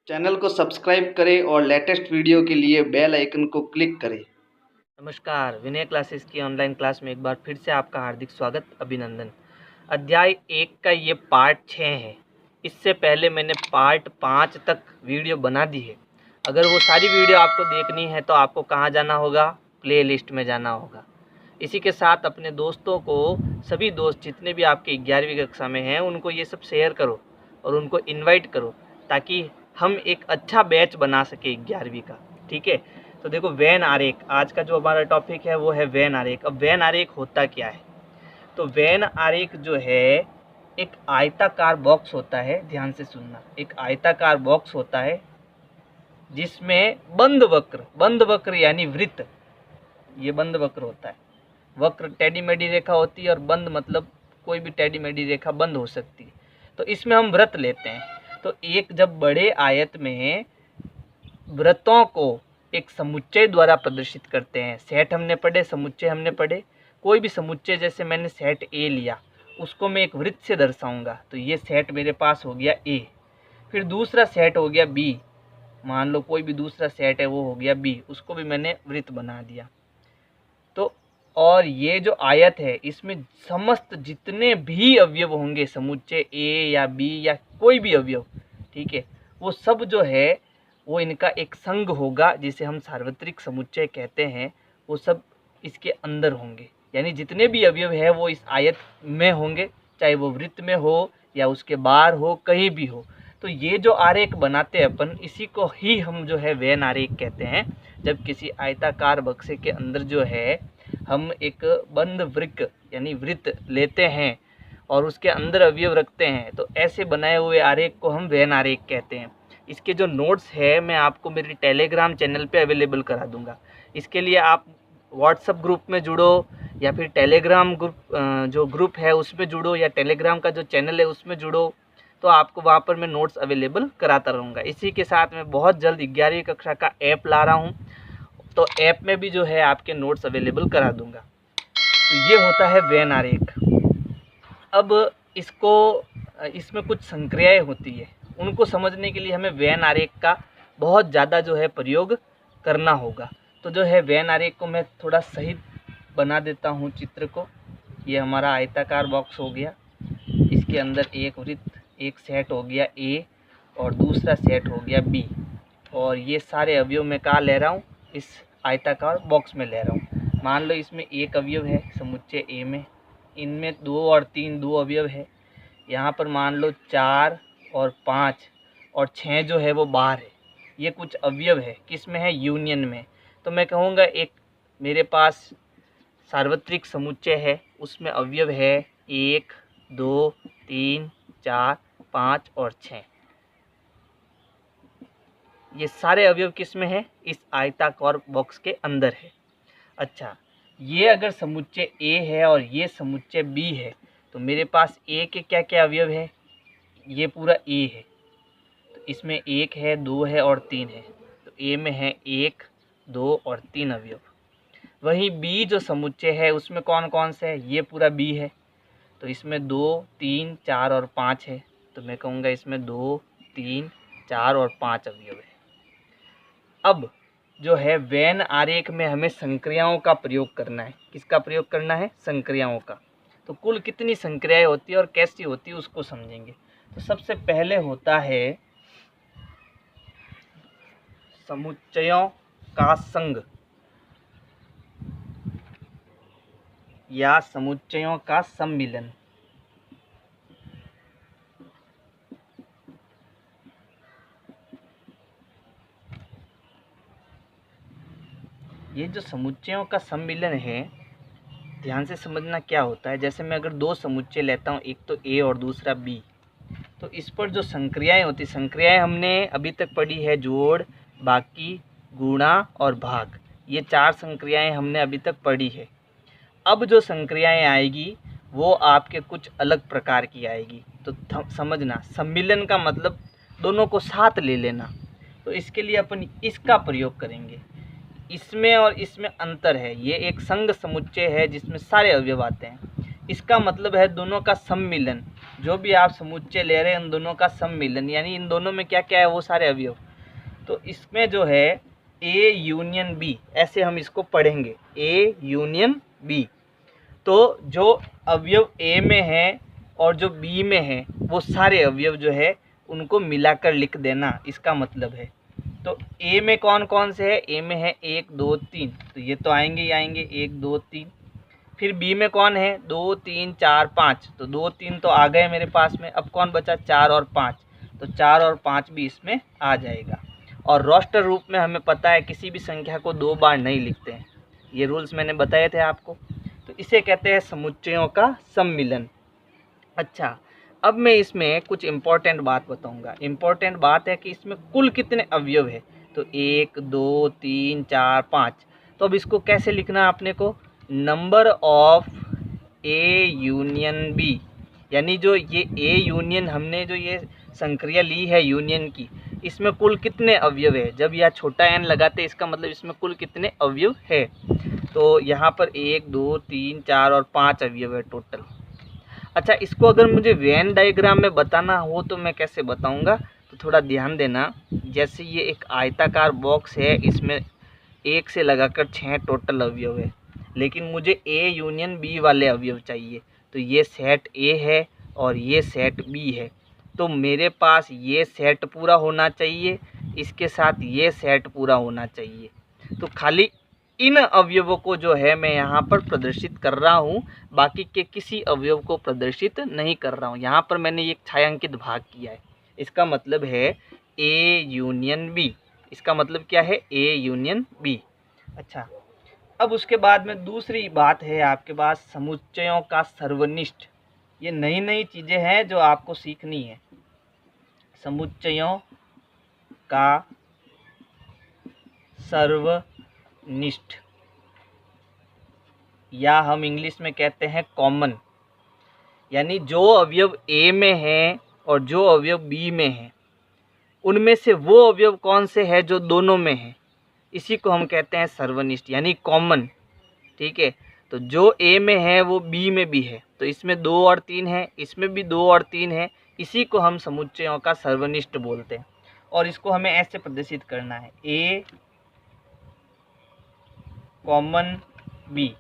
Channel को subscribe करें और लेटेस्ट वीडियो के लिए बेल आइकन को क्लिक करें। नमस्कार, विनय क्लासेस की ऑनलाइन क्लास में एक बार फिर से आपका हार्दिक स्वागत, अभिनंदन। अध्याय 1 का ये पार्ट 6 है। इससे पहले मैंने पार्ट 5 तक वीडियो बना दी है। अगर वो सारी वीडियो आपको देखनी है तो आपको कहाँ जाना होगा? प्ले लिस्ट में जाना होगा। इसी के साथ अपने दोस्तों को, सभी दोस्त जितने भी आपके 11वीं कक्षा में हैं, उनको ये सब शेयर करो और उनको इन्वाइट करो, ताकि हम एक अच्छा बैच बना सके 11वीं का। ठीक है, तो देखो, वेन आरेख आज का जो हमारा टॉपिक है वो है वेन आरेख। अब वेन आरेख होता क्या है? तो वेन आरेख जो है एक आयताकार बॉक्स होता है। ध्यान से सुनना, एक आयताकार बॉक्स होता है जिसमें बंद वक्र यानी वृत्त, ये बंद वक्र होता है। वक्र टेढ़ी मेढ़ी रेखा होती है और बंद मतलब कोई भी टेढ़ी मेढ़ी रेखा बंद हो सकती है। तो इसमें हम वृत्त लेते हैं। तो एक जब बड़े आयत में वृत्तों को एक समुच्चय द्वारा प्रदर्शित करते हैं। सेट हमने पढ़े, समुच्चय हमने पढ़े। कोई भी समुच्चय, जैसे मैंने सेट ए लिया, उसको मैं एक वृत्त से दर्शाऊंगा। तो ये सेट मेरे पास हो गया ए। फिर दूसरा सेट हो गया बी, मान लो कोई भी दूसरा सेट है वो हो गया बी, उसको भी मैंने वृत्त बना दिया। तो और ये जो आयत है इसमें समस्त जितने भी अवयव होंगे, समुच्चय ए या बी या कोई भी अवयव, ठीक है, वो सब जो है वो इनका एक संघ होगा, जिसे हम सार्वत्रिक समुच्चय कहते हैं। वो सब इसके अंदर होंगे, यानी जितने भी अवयव है वो इस आयत में होंगे, चाहे वो वृत्त में हो या उसके बाहर हो, कहीं भी हो। तो ये जो आरेख बनाते हैं अपन, इसी को ही हम जो है वेन आरेख कहते हैं। जब किसी आयताकार बक्से के अंदर जो है हम एक बंद वृत्त यानी वृत्त लेते हैं और उसके अंदर अवयव रखते हैं, तो ऐसे बनाए हुए आरेख को हम वेन आरेख कहते हैं। इसके जो नोट्स है मैं आपको मेरे टेलीग्राम चैनल पे अवेलेबल करा दूंगा। इसके लिए आप व्हाट्सएप ग्रुप में जुड़ो या फिर टेलीग्राम ग्रुप जो ग्रुप है उसमें जुड़ो, या टेलीग्राम का जो चैनल है उसमें जुड़ो, तो आपको वहाँ पर मैं नोट्स अवेलेबल कराता रहूँगा। इसी के साथ मैं बहुत जल्द 11वीं कक्षा का ऐप ला रहा हूँ, तो ऐप में भी जो है आपके नोट्स अवेलेबल करा दूँगा। तो ये होता है वेन आरेख। अब इसमें कुछ संक्रियाएँ होती है, उनको समझने के लिए हमें वेन आरेख का बहुत ज़्यादा जो है प्रयोग करना होगा। तो जो है वेन आरेख को मैं थोड़ा सही बना देता हूँ चित्र को। ये हमारा आयताकार बॉक्स हो गया, इसके अंदर एक वृत्त, एक सेट हो गया ए और दूसरा सेट हो गया बी, और ये सारे अवयव मैं कहाँ ले रहा हूँ? इस आयताकार बॉक्स में ले रहा हूँ। मान लो इसमें एक अवयव है समुच्चय ए में, इनमें 2 और 3 दो अवयव है। यहाँ पर मान लो 4 और 5 और 6 जो है वो बाहर है। ये कुछ अवयव है, किस में है? यूनियन में। तो मैं कहूँगा एक मेरे पास सार्वत्रिक समुच्चय है, उसमें अवयव है 1 2 3 4 5 और 6। ये सारे अवयव किस में है? इस आयताकार बॉक्स के अंदर है। अच्छा, ये अगर समुच्चय ए है और ये समुच्चय बी है, तो मेरे पास ए के क्या क्या अवयव है? ये पूरा ए है, तो इसमें 1 है, 2 है और 3 है। तो ए में है 1 2 और 3 अवयव। वहीं बी जो समुच्चय है उसमें कौन कौन से है? ये पूरा बी है, तो इसमें 2 3 4 और 5 है। तो मैं कहूँगा इसमें 2 3 4 और 5 अवयव है। अब जो है वेन आरेख में हमें संक्रियाओं का प्रयोग करना है। किसका प्रयोग करना है? संक्रियाओं का। तो कुल कितनी संक्रियाएं होती है और कैसी होती है उसको समझेंगे। तो सबसे पहले होता है समुच्चयों का संघ या समुच्चयों का सम्मिलन। ये जो समुच्चयों का सम्मिलन है, ध्यान से समझना क्या होता है। जैसे मैं अगर 2 समुच्चय लेता हूँ, एक तो ए और दूसरा बी, तो इस पर जो संक्रियाएं होती, संक्रियाएं हमने अभी तक पढ़ी है जोड़, बाकी, गुणा और भाग। ये 4 संक्रियाएं हमने अभी तक पढ़ी है। अब जो संक्रियाएं आएगी वो आपके कुछ अलग प्रकार की आएगी। तो समझना, सम्मिलन का मतलब दोनों को साथ ले लेना। तो इसके लिए अपन इसका प्रयोग करेंगे। इसमें और इसमें अंतर है। ये एक संघ समुच्चय है जिसमें सारे अवयव आते हैं। इसका मतलब है दोनों का सम्मिलन। जो भी आप समुच्चय ले रहे हैं उन दोनों का सम्मिलन, यानी इन दोनों में क्या क्या है वो सारे अवयव। तो इसमें जो है ए यूनियन बी, ऐसे हम इसको पढ़ेंगे, ए यूनियन बी। तो जो अवयव ए में है और जो बी में है वो सारे अवयव जो है उनको मिलाकर लिख देना, इसका मतलब है। तो ए में कौन कौन से है, ए में है 1 2 3, तो ये तो आएंगे ही आएंगे 1 2 3। फिर बी में कौन है 2 3 4 5, तो 2 3 तो आ गए मेरे पास में। अब कौन बचा 4 और 5, तो 4 और 5 भी इसमें आ जाएगा। और रोस्टर रूप में हमें पता है किसी भी संख्या को 2 बार नहीं लिखते हैं, ये रूल्स मैंने बताए थे आपको। तो इसे कहते हैं समुच्चयों का सम्मिलन। अच्छा, अब मैं इसमें कुछ इम्पोर्टेंट बात बताऊंगा। इम्पोर्टेंट बात है कि इसमें कुल कितने अवयव है, तो 1 2 3 4 5। तो अब इसको कैसे लिखना है आपने को, number of A union B, यानी जो ये ए यूनियन हमने जो ये संक्रिया ली है यूनियन की, इसमें कुल कितने अवयव है। जब यह छोटा एन लगाते हैं इसका मतलब इसमें कुल कितने अवयव है। तो यहाँ पर 1 2 3 4 और 5 अवयव है टोटल। अच्छा, इसको अगर मुझे वेन डायग्राम में बताना हो तो मैं कैसे बताऊंगा, तो थोड़ा ध्यान देना। जैसे ये एक आयताकार बॉक्स है, इसमें 1 से लगाकर 6 टोटल अवयव है, लेकिन मुझे ए यूनियन बी वाले अवयव चाहिए। तो ये सेट ए है और ये सेट बी है, तो मेरे पास ये सेट पूरा होना चाहिए, इसके साथ ये सेट पूरा होना चाहिए। तो खाली इन अवयवों को जो है मैं यहाँ पर प्रदर्शित कर रहा हूँ, बाकी के किसी अवयव को प्रदर्शित नहीं कर रहा हूँ। यहाँ पर मैंने एक छायांकित भाग किया है, इसका मतलब है ए यूनियन बी। इसका मतलब क्या है, ए यूनियन बी। अच्छा, अब उसके बाद में दूसरी बात है आपके पास समुच्चयों का सर्वनिष्ठ। ये नई नई चीज़ें हैं जो आपको सीखनी है। समुच्चयों का सर्वनिष्ठ, या हम इंग्लिश में कहते हैं कॉमन, यानी जो अवयव ए में है और जो अवयव बी में है उनमें से वो अवयव कौन से है जो दोनों में है, इसी को हम कहते हैं सर्वनिष्ठ यानी कॉमन। ठीक है, तो जो ए में है वो बी में भी है, तो इसमें 2 और 3 है, इसमें भी 2 और 3 है, इसी को हम समुच्चयों का सर्वनिष्ठ बोलते हैं। और इसको हमें ऐसे प्रदर्शित करना है, ए कॉमन बी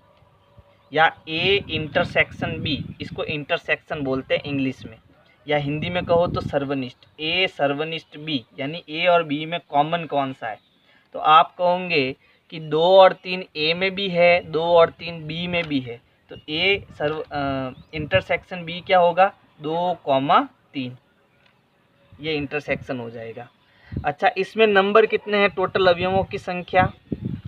या ए इंटरसेक्शन बी, इसको इंटरसेक्शन बोलते हैं इंग्लिश में, या हिंदी में कहो तो सर्वनिष्ठ। ए सर्वनिष्ठ बी, यानी ए और बी में कॉमन कौन सा है, तो आप कहोगे कि 2 और 3 ए में भी है, 2 और 3 बी में भी है, तो ए इंटरसेक्शन बी क्या होगा, 2,3, ये इंटरसेक्शन हो जाएगा। अच्छा, इसमें नंबर कितने हैं टोटल अवयवों की संख्या,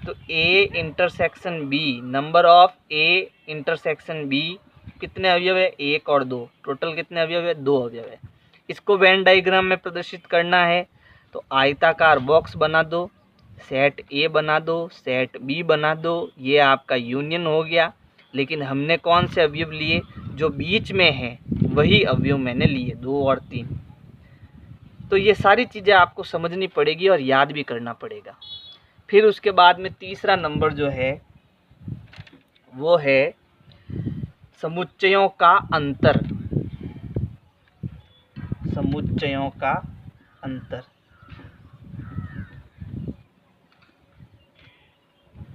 तो A intersection B, number of A intersection B कितने अवयव है, 1 और 2, टोटल कितने अवयव है, 2 अवयव है। इसको वेन डायग्राम में प्रदर्शित करना है तो आयताकार बॉक्स बना दो, सेट ए बना दो, सेट बी बना दो, ये आपका यूनियन हो गया। लेकिन हमने कौन से अवयव लिए, जो बीच में है वही अवयव मैंने लिए, 2 और 3। तो ये सारी चीज़ें आपको समझनी पड़ेगी और याद भी करना पड़ेगा। फिर उसके बाद में तीसरा नंबर जो है वो है समुच्चयों का अंतर। समुच्चयों का अंतर,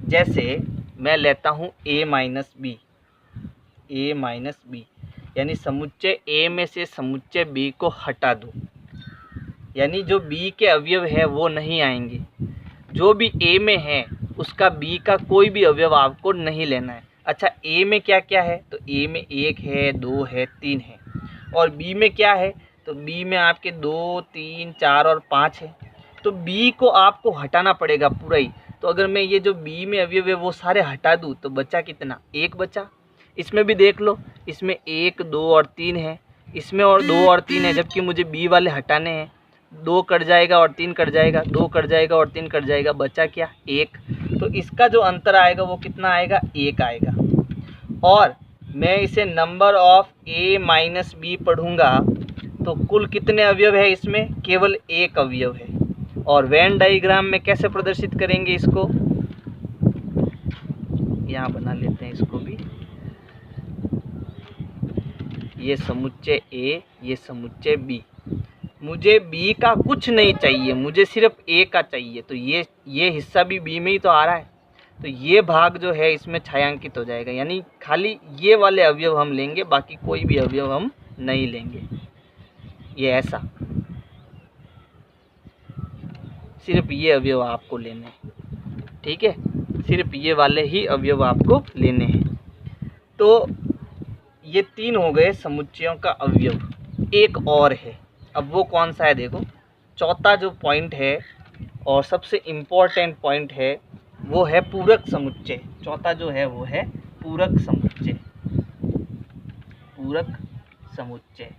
जैसे मैं लेता हूँ a minus B, a minus B, यानी समुच्चय a में से समुच्चय b को हटा दो, यानी जो b के अवयव है वो नहीं आएंगे। जो भी a में है उसका b का कोई भी अवयव आपको नहीं लेना है। अच्छा, a में क्या क्या है, तो a में 1 है, 2 है, 3 है, और b में क्या है, तो b में आपके 2 3 4 और 5 है। तो b को आपको हटाना पड़ेगा पूरा ही। तो अगर मैं ये जो b में अवयव है वो सारे हटा दूँ तो बचा कितना, 1 बचा। इसमें भी देख लो, इसमें 1 2 और 3 है, इसमें और 2 और 3 है, जबकि मुझे b वाले हटाने हैं। 2 कट जाएगा और 3 कट जाएगा, 2 कट जाएगा और 3 कट जाएगा, बचा क्या, 1। तो इसका जो अंतर आएगा वो कितना आएगा, 1 आएगा। और मैं इसे number of a minus B पढ़ूंगा तो कुल कितने अवयव है, इसमें केवल 1 अवयव है। और वेन डायग्राम में कैसे प्रदर्शित करेंगे इसको, यहाँ बना लेते हैं इसको भी। ये समुच्चय ए, ये समुच्चय बी। मुझे बी का कुछ नहीं चाहिए, मुझे सिर्फ ए का चाहिए। तो ये हिस्सा भी बी में ही तो आ रहा है, तो ये भाग जो है इसमें छायांकित हो जाएगा, यानी खाली ये वाले अवयव हम लेंगे, बाकी कोई भी अवयव हम नहीं लेंगे। ये ऐसा, सिर्फ ये अवयव आपको लेने हैं, ठीक है, सिर्फ ये वाले ही अवयव आपको लेने हैं। तो ये 3 हो गए समुच्चयों का अवयव। एक और है, अब वो कौन सा है देखो। चौथा जो पॉइंट है और सबसे इम्पोर्टेंट पॉइंट है वो है पूरक समुच्चय। चौथा जो है वो है पूरक समुच्चय। पूरक समुच्चय।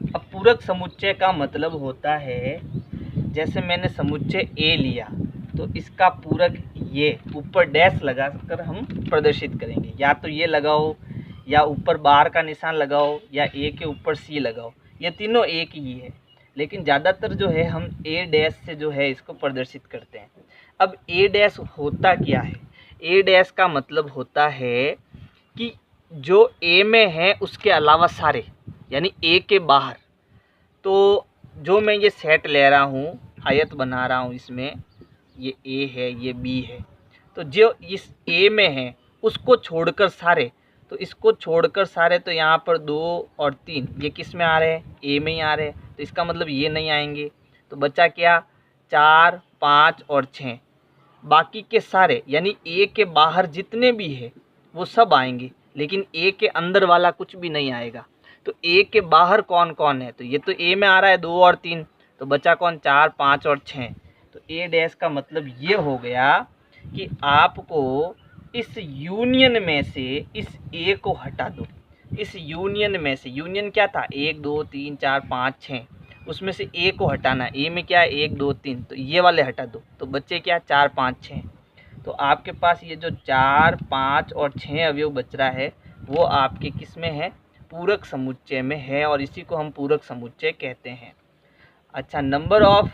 अब पूरक समुच्चय का मतलब होता है, जैसे मैंने समुच्चय ए लिया तो इसका पूरक ये ऊपर डैश लगाकर हम प्रदर्शित करेंगे। या तो ये लगाओ, या ऊपर बार का निशान लगाओ, या ए के ऊपर सी लगाओ, ये तीनों एक ही है, लेकिन ज़्यादातर जो है हम ए डैश से जो है इसको प्रदर्शित करते हैं। अब ए डैश होता क्या है? ए डैश का मतलब होता है कि जो ए में है उसके अलावा सारे, यानी ए के बाहर। तो जो मैं ये सेट ले रहा हूँ, आयत बना रहा हूँ, इसमें ये ए है, ये बी है, तो जो इस ए में है उसको छोड़कर सारे, तो इसको छोड़कर सारे, तो यहाँ पर 2 और 3 ये किस में आ रहे हैं? ए में ही आ रहे हैं, तो इसका मतलब ये नहीं आएंगे। तो बचा क्या? 4, 5 और 6, बाकी के सारे यानी ए के बाहर जितने भी है वो सब आएंगे, लेकिन ए के अंदर वाला कुछ भी नहीं आएगा। तो ए के बाहर कौन कौन है? तो ये तो ए में आ रहा है 2 और 3, तो बचा कौन? 4, 5 और 6। तो ए डैश का मतलब ये हो गया कि आपको इस यूनियन में से इस ए को हटा दो। इस यूनियन में से, यूनियन क्या था? 1, 2, 3, 4, 5, 6, उसमें से ए को हटाना। ए में क्या है? 1, 2, 3, तो ये वाले हटा दो, तो बच्चे क्या? 4, 5, 6। तो आपके पास ये जो 4, 5 और 6 अवयव बच रहा है वो आपके किस में है? पूरक समुच्चय में है, और इसी को हम पूरक समुच्चय कहते हैं। अच्छा, नंबर ऑफ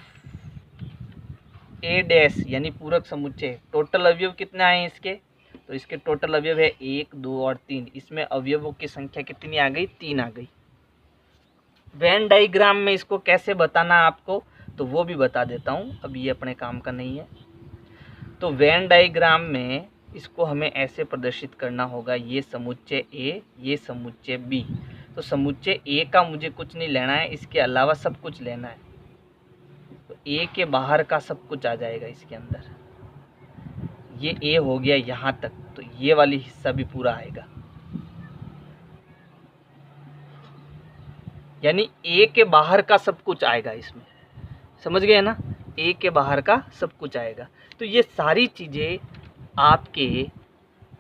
ए डैश यानी पूरक समुच्चय, टोटल अवयव कितने आए हैं इसके? तो इसके टोटल अवयव है 1, 2 और 3। इसमें अवयवों की संख्या कितनी आ गई? 3 आ गई। वेन डायग्राम में इसको कैसे बताना आपको, तो वो भी बता देता हूँ, अब ये अपने काम का नहीं है। तो वेन डायग्राम में इसको हमें ऐसे प्रदर्शित करना होगा, ये समुच्चय ए, ये समुच्चय बी। तो समुच्चय ए का मुझे कुछ नहीं लेना है, इसके अलावा सब कुछ लेना है। तो ए के बाहर का सब कुछ आ जाएगा इसके अंदर। ये ए हो गया यहाँ तक, तो ये वाली हिस्सा भी पूरा आएगा, यानी ए के बाहर का सब कुछ आएगा इसमें। समझ गए ना? ए के बाहर का सब कुछ आएगा। तो ये सारी चीज़ें आपके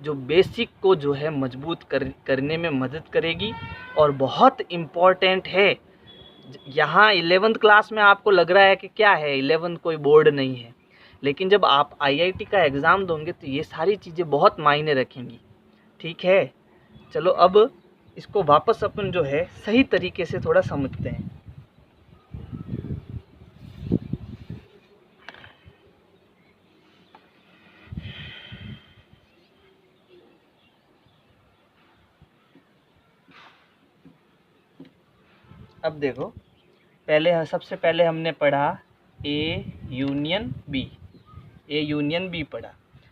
जो बेसिक को जो है मजबूत करने में मदद करेगी, और बहुत इम्पॉर्टेंट है। यहाँ 11th क्लास में आपको लग रहा है कि क्या है, 11th कोई बोर्ड नहीं है, लेकिन जब आप IIT का एग्ज़ाम दोगे तो ये सारी चीज़ें बहुत मायने रखेंगी। ठीक है, चलो अब इसको वापस अपन जो है सही तरीके से थोड़ा समझते हैं। अब देखो, सबसे पहले हमने पढ़ा A union B. A union B पढ़ा।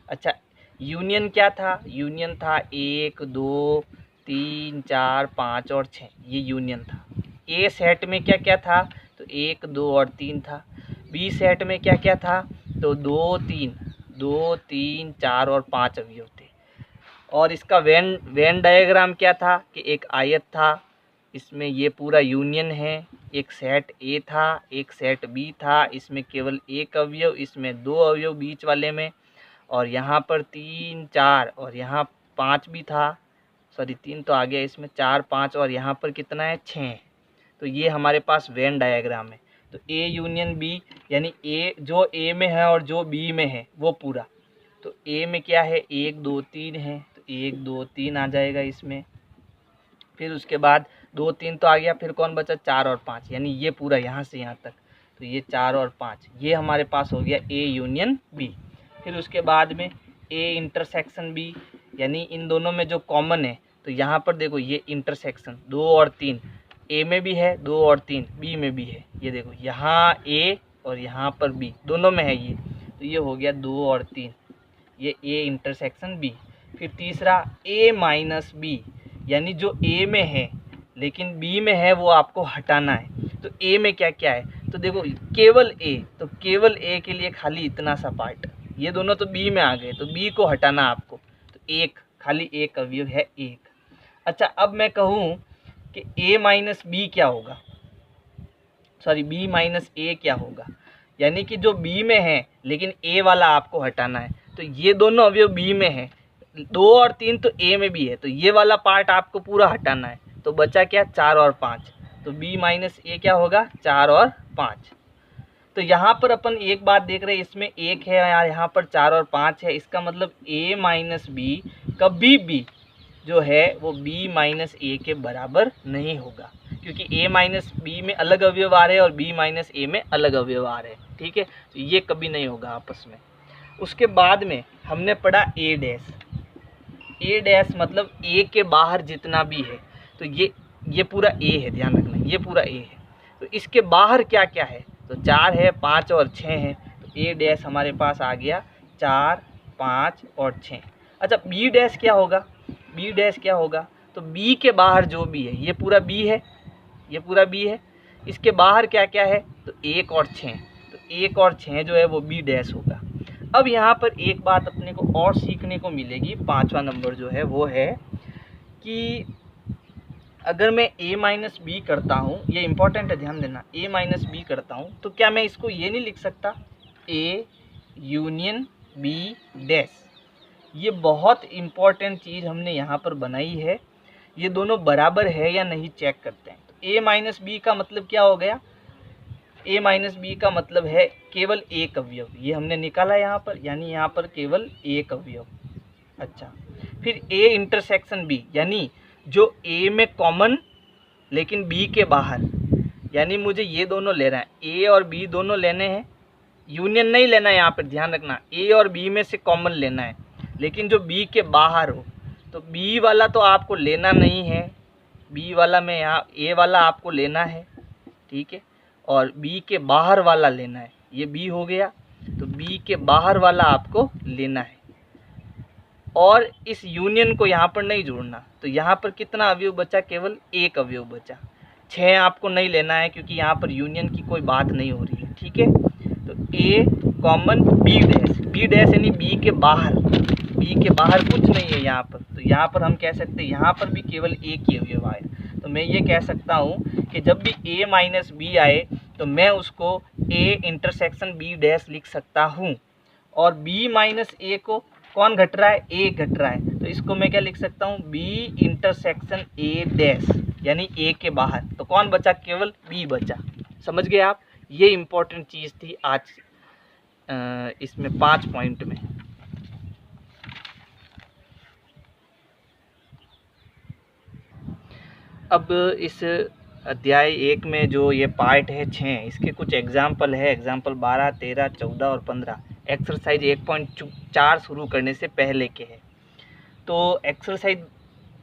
अच्छा, यूनियन क्या था? यूनियन था 1, 2, 3, 4, 5 और 6, ये यूनियन था। ए सेट में क्या क्या था? तो 1, 2 और 3 था। बी सेट में क्या क्या था? तो 2, 3, 4 और 5 अवयव थे। और इसका वेन डायग्राम क्या था? कि एक आयत था, इसमें ये पूरा यूनियन है। एक सेट ए था, एक सेट बी था, इसमें केवल एक अवयव, इसमें 2 अवयव बीच वाले में, और यहाँ पर 3, 4 और यहाँ 5 भी था। सॉरी, 3 तो आ गया, इसमें 4, 5 और यहाँ पर कितना है? 6। तो ये हमारे पास वेन डायग्राम है। तो ए यूनियन बी यानी ए जो ए में है और जो बी में है वो पूरा। तो ए में क्या है? 1, 2, 3 है, तो 1, 2, 3 आ जाएगा इसमें। फिर उसके बाद 2, 3 तो आ गया, फिर कौन बचा? 4 और 5, यानी ये पूरा यहाँ से यहाँ तक। तो ये 4 और 5 ये हमारे पास हो गया ए यूनियन बी। फिर उसके बाद में ए इंटरसेक्शन बी, यानी इन दोनों में जो कॉमन है, तो यहाँ पर देखो ये इंटरसेक्शन 2 और 3 ए में भी है, 2 और 3 बी में भी है। ये देखो यहाँ ए और यहाँ पर बी दोनों में है ये, तो ये हो गया 2 और 3, ये ए इंटरसेक्शन बी। फिर तीसरा ए माइनस बी, यानी जो ए में है लेकिन बी में है वो आपको हटाना है। तो ए में क्या क्या है, तो देखो केवल ए, तो केवल ए के लिए खाली इतना सा पार्ट, ये दोनों तो बी में आ गए, तो बी को हटाना आपको, तो एक खाली एक अवयव है एक। अच्छा, अब मैं कहूँ कि ए माइनस बी क्या होगा, सॉरी बी माइनस ए क्या होगा, यानी कि जो बी में है लेकिन ए वाला आपको हटाना है। तो ये दोनों अवयव बी में है, 2 और 3 तो ए में भी है, तो ये वाला पार्ट आपको पूरा हटाना है। तो बचा क्या, 4 और 5, तो बी माइनस ए क्या होगा, 4 और 5। तो यहाँ पर अपन एक बात देख रहे हैं, इसमें एक है यार, यहाँ पर 4 और 5 है, इसका मतलब ए माइनस बी कभी भी जो है वो बी माइनस ए के बराबर नहीं होगा, क्योंकि ए माइनस बी में अलग अवयव आ रहे हैं और बी माइनस ए में अलग अवयव आ रहे हैं, ठीक है। तो ये कभी नहीं होगा आपस में। उसके बाद में हमने पढ़ा ए डैश, ए डैश मतलब ए के बाहर जितना भी है, तो ये पूरा ए है, ध्यान रखना ये पूरा ए है। तो इसके बाहर क्या क्या है, तो 4 है, 5 और 6 है, तो ए डैश हमारे पास आ गया 4, 5 और 6। अच्छा, बी डैश क्या होगा, बी डैश क्या होगा, तो बी के बाहर जो भी है, ये पूरा बी है, ये पूरा बी है, इसके बाहर क्या क्या है, तो 1 और 6, तो 1 और 6 जो है वो बी डैश होगा। अब यहाँ पर एक बात अपने को और सीखने को मिलेगी, 5वां नंबर जो है वो है कि अगर मैं a माइनस बी करता हूँ, ये इंपॉर्टेंट है ध्यान देना, a माइनस बी करता हूँ, तो क्या मैं इसको ये नहीं लिख सकता a यूनियन b डैश। ये बहुत इम्पॉर्टेंट चीज़ हमने यहाँ पर बनाई है, ये दोनों बराबर है या नहीं चेक करते हैं। तो a माइनस बी का मतलब क्या हो गया, a माइनस बी का मतलब है केवल एक अवयव, ये हमने निकाला यहाँ पर, यानी यहाँ पर केवल एक अवयव। अच्छा, फिर a इंटरसेक्शन b, यानी जो a में कॉमन लेकिन b के बाहर, यानी मुझे ये दोनों लेना है, a और b दोनों लेने हैं, यूनियन नहीं लेना है, यहाँ पर ध्यान रखना a और b में से कॉमन लेना है, लेकिन जो b के बाहर हो, तो b वाला तो आपको लेना नहीं है, b वाला में यहाँ a वाला आपको लेना है, ठीक है, और b के बाहर वाला लेना है, ये b हो गया, तो b के बाहर वाला आपको लेना है, और इस यूनियन को यहाँ पर नहीं जोड़ना। तो यहाँ पर कितना अवयव बचा, केवल एक अवयव बचा, 6 आपको नहीं लेना है क्योंकि यहाँ पर यूनियन की कोई बात नहीं हो रही है, ठीक है। तो a common b dash, b dash यानी b के बाहर, b के बाहर कुछ नहीं है यहाँ पर, तो यहाँ पर हम कह सकते हैं यहाँ पर भी केवल एक ही अवयव आए। तो मैं ये कह सकता हूँ कि जब भी a माइनस बी आए तो मैं उसको a इंटरसेक्शन b डैश लिख सकता हूँ, और b माइनस a को कौन घट रहा है, a घट रहा है, तो इसको मैं क्या लिख सकता हूँ, b इंटरसेक्शन a डैश, यानी a के बाहर, तो कौन बचा, केवल b बचा। समझ गए आप, ये इम्पोर्टेंट चीज़ थी आज इसमें 5 पॉइंट में। अब इस अध्याय 1 में जो ये पार्ट है 6, इसके कुछ एग्जाम्पल है, एग्जाम्पल 12, 13, 14 और 15 एक्सरसाइज 1.4 शुरू करने से पहले के हैं। तो एक्सरसाइज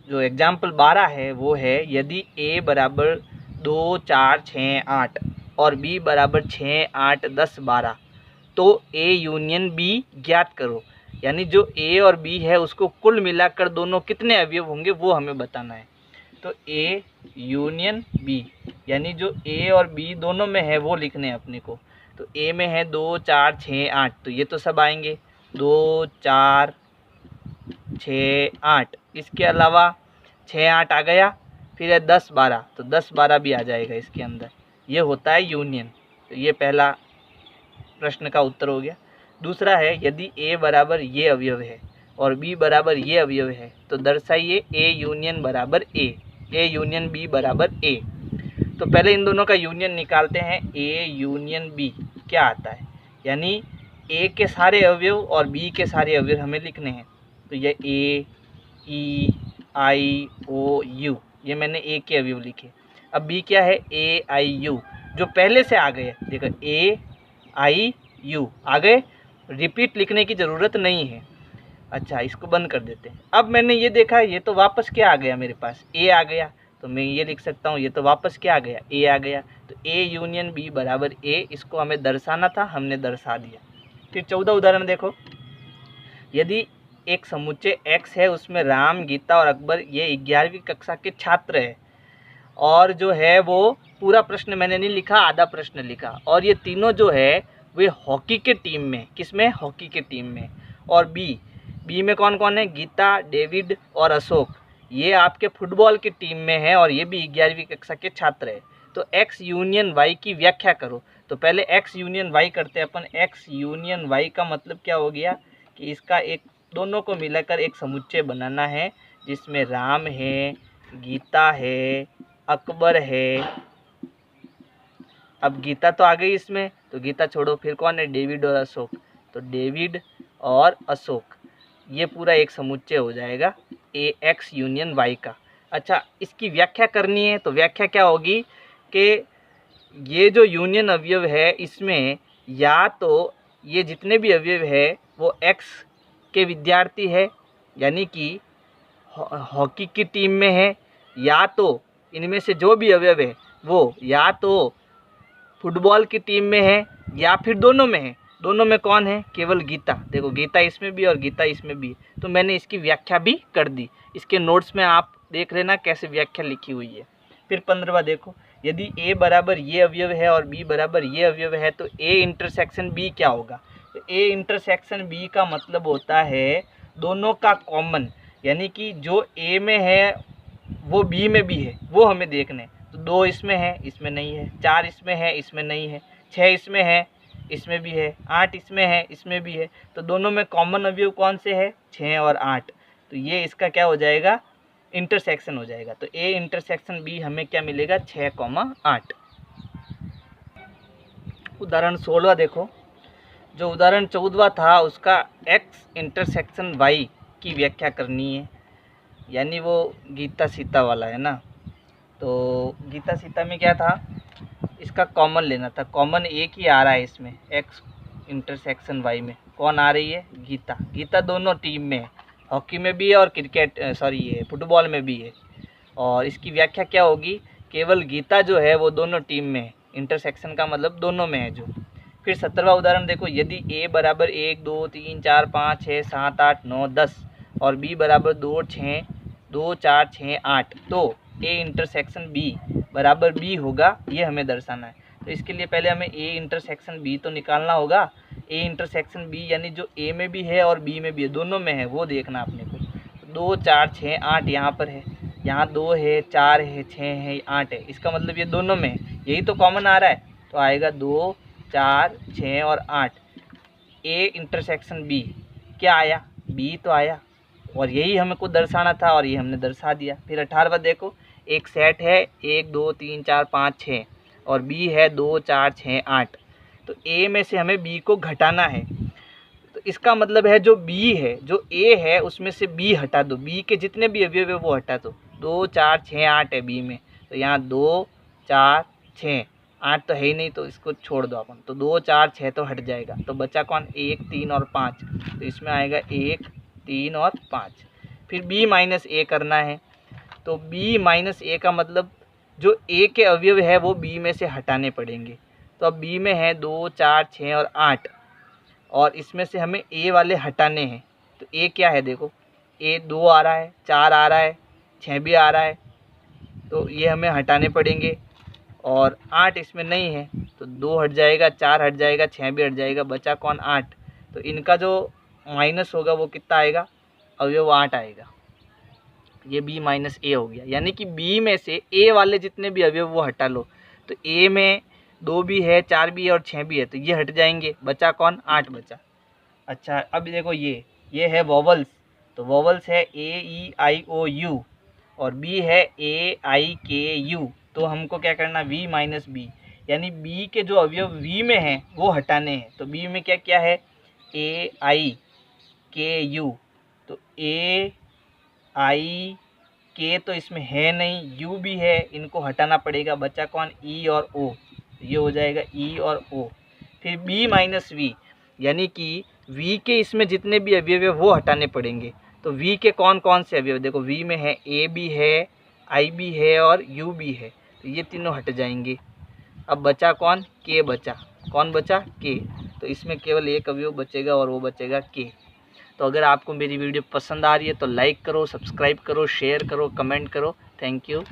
जो एग्जाम्पल 12 है वो है, यदि a बराबर 2, 4, 6, 8 और b बराबर 6, 8, 10, 12 तो a यूनियन b ज्ञात करो। यानी जो a और b है उसको कुल मिलाकर दोनों कितने अवयव होंगे वो हमें बताना है। तो a यूनियन b, यानी जो a और b दोनों में है वो लिखने हैं अपने को। तो a में है 2, 4, 6, 8, तो ये तो सब आएंगे, 2, 4, 6, 8, इसके अलावा 6, 8 आ गया, फिर है 10, 12, तो 10, 12 भी आ जाएगा इसके अंदर, ये होता है यूनियन। तो ये पहला प्रश्न का उत्तर हो गया। दूसरा है, यदि a बराबर ये अवयव है और b बराबर ये अवयव है तो दर्शाइए a यूनियन बराबर a, a यूनियन b बराबर a। तो पहले इन दोनों का यूनियन निकालते हैं, a यूनियन b क्या आता है, यानी a के सारे अवयव और b के सारे अवयव हमें लिखने हैं। तो ये a, e, i, o, u, ये मैंने a के अवयव लिखे। अब b क्या है, a, i, u, जो पहले से आ गए, देखो a, i, u आ गए, रिपीट लिखने की ज़रूरत नहीं है। अच्छा, इसको बंद कर देते हैं। अब मैंने ये देखा, ये तो वापस क्या आ गया मेरे पास, ए आ गया, तो मैं ये लिख सकता हूँ ये तो वापस क्या आ गया, ए आ गया। तो ए यूनियन बी बराबर ए, इसको हमें दर्शाना था, हमने दर्शा दिया। फिर 14 उदाहरण देखो। यदि एक समुच्चय X है, उसमें राम, गीता और अकबर ये 11वीं कक्षा के छात्र है, और जो है वो पूरा प्रश्न मैंने नहीं लिखा, आधा प्रश्न लिखा, और ये तीनों जो है वे हॉकी के टीम में, किसमें, हॉकी के टीम में। और बी में कौन कौन है, गीता, डेविड और अशोक, ये आपके फुटबॉल की टीम में है, और ये भी 11वीं कक्षा के छात्र है। तो X यूनियन Y की व्याख्या करो। तो पहले X यूनियन Y करते हैं अपन। X यूनियन Y का मतलब क्या हो गया कि इसका एक, दोनों को मिलाकर एक समुच्चय बनाना है, जिसमें राम है, गीता है, अकबर है। अब गीता तो आ गई इसमें, तो गीता छोड़ो, फिर कौन है, डेविड और अशोक। तो डेविड और अशोक, ये पूरा एक समुच्चय हो जाएगा X यूनियन Y का। अच्छा, इसकी व्याख्या करनी है, तो व्याख्या क्या होगी कि ये जो यूनियन अवयव है, इसमें या तो ये जितने भी अवयव है वो X के विद्यार्थी है, यानी कि हॉकी की टीम में है, या तो इनमें से जो भी अवयव है वो या तो फुटबॉल की टीम में है, या फिर दोनों में है। दोनों में कौन है, केवल गीता। देखो, गीता इसमें भी और गीता इसमें भी है। तो मैंने इसकी व्याख्या भी कर दी, इसके नोट्स में आप देख लेना कैसे व्याख्या लिखी हुई है। फिर 15वां देखो। यदि A बराबर ये अवयव है और B बराबर ये अवयव है, तो A इंटरसेक्शन B क्या होगा। तो A इंटरसेक्शन B का मतलब होता है दोनों का कॉमन, यानी कि जो A में है वो B में भी है, वो हमें देखने। तो 2 इसमें है, इसमें नहीं है, 4 इसमें है, इसमें नहीं है, 6 इसमें है, इसमें भी है, 8 इसमें है, इसमें भी है। तो दोनों में कॉमन अवयव कौन से है, 6 और 8। तो ये इसका क्या हो जाएगा, इंटरसेक्शन हो जाएगा। तो A इंटरसेक्शन B हमें क्या मिलेगा, 6,8। उदाहरण 16 देखो। जो उदाहरण 14वां था उसका X इंटरसेक्शन Y की व्याख्या करनी है, यानी वो गीता सीता वाला है ना। तो गीता सीता में क्या था, इसका कॉमन लेना था। कॉमन एक ही आ रहा है इसमें, X इंटरसेक्शन Y में कौन आ रही है, गीता। गीता दोनों टीम में है, हॉकी में भी है और ये फुटबॉल में भी है। और इसकी व्याख्या क्या होगी, केवल गीता जो है वो दोनों टीम में है, इंटरसेक्शन का मतलब दोनों में है जो। फिर 17वां उदाहरण देखो। यदि A बराबर 1 2 3 4 5 6 7 8 9 10 और B बराबर 2 6 2 4 6 8, तो A इंटरसेक्शन B बराबर B होगा, ये हमें दर्शाना है। तो इसके लिए पहले हमें A इंटरसेक्शन B तो निकालना होगा। A इंटरसेक्शन B यानी जो A में भी है और B में भी है, दोनों में है, वो देखना अपने को। 2 4 6 8 यहाँ पर है, यहाँ 2 है, 4 है, 6 है, 8 है, इसका मतलब ये दोनों में है, यही तो कॉमन आ रहा है। तो आएगा 2 4 6 और 8। A इंटरसेक्शन B क्या आया, B तो आया, और यही हमें को दर्शाना था, और ये हमने दर्शा दिया। फिर 18वां देखो। एक सेट है 1 2 3 4 5 6 और B है 2 4 6 8। तो A में से हमें B को घटाना है। तो इसका मतलब है जो B है, जो A है उसमें से B हटा दो, B के जितने भी अवयव है वो हटा दो। 2 4 6 8 है B में, तो यहाँ 2 4 6 8 तो है ही नहीं, तो इसको छोड़ दो अपन। तो 2 4 6 तो हट जाएगा, तो बचा कौन, 1 3 और 5। तो इसमें आएगा 1 3 और 5। फिर B माइनस A करना है। तो B माइनस A का मतलब जो A के अवयव है वो B में से हटाने पड़ेंगे। तो अब B में है 2 4 6 और 8, और इसमें से हमें A वाले हटाने हैं। तो A क्या है, देखो A 2 आ रहा है, 4 आ रहा है, 6 भी आ रहा है, तो ये हमें हटाने पड़ेंगे। और 8 इसमें नहीं है, तो 2 हट जाएगा, 4 हट जाएगा, 6 भी हट जाएगा, बचा कौन, 8। तो इनका जो माइनस होगा वो कितना आएगा, अवयव 8 आएगा। ये B माइनस A हो गया, यानी कि B में से A वाले जितने भी अवयव वो हटा लो। तो A में 2 भी है, 4 भी है और 6 भी है, तो ये हट जाएंगे, बचा कौन, 8 बचा। अच्छा, अब देखो ये है वोवल्स। तो वोवल्स है A E I O U और B है A I K U। तो हमको क्या करना, V माइनस B, यानी B के जो अवयव V में हैं वो हटाने हैं। तो B में क्या क्या है, A I K U। तो A I K तो इसमें है नहीं, U भी है, इनको हटाना पड़ेगा, बचा कौन, E और O। ये हो जाएगा E और O। फिर B माइनस V, यानी कि वी के इसमें जितने भी अवयव है वो हटाने पड़ेंगे। तो वी के कौन कौन से अवयव, देखो वी में है ए भी है, आई भी है और यू भी है, तो ये तीनों हट जाएंगे। अब बचा कौन, के बचा। कौन बचा, के। तो इसमें केवल एक अवयव बचेगा और वो बचेगा के। तो अगर आपको मेरी वीडियो पसंद आ रही है तो लाइक करो, सब्सक्राइब करो, शेयर करो, कमेंट करो। Thank you.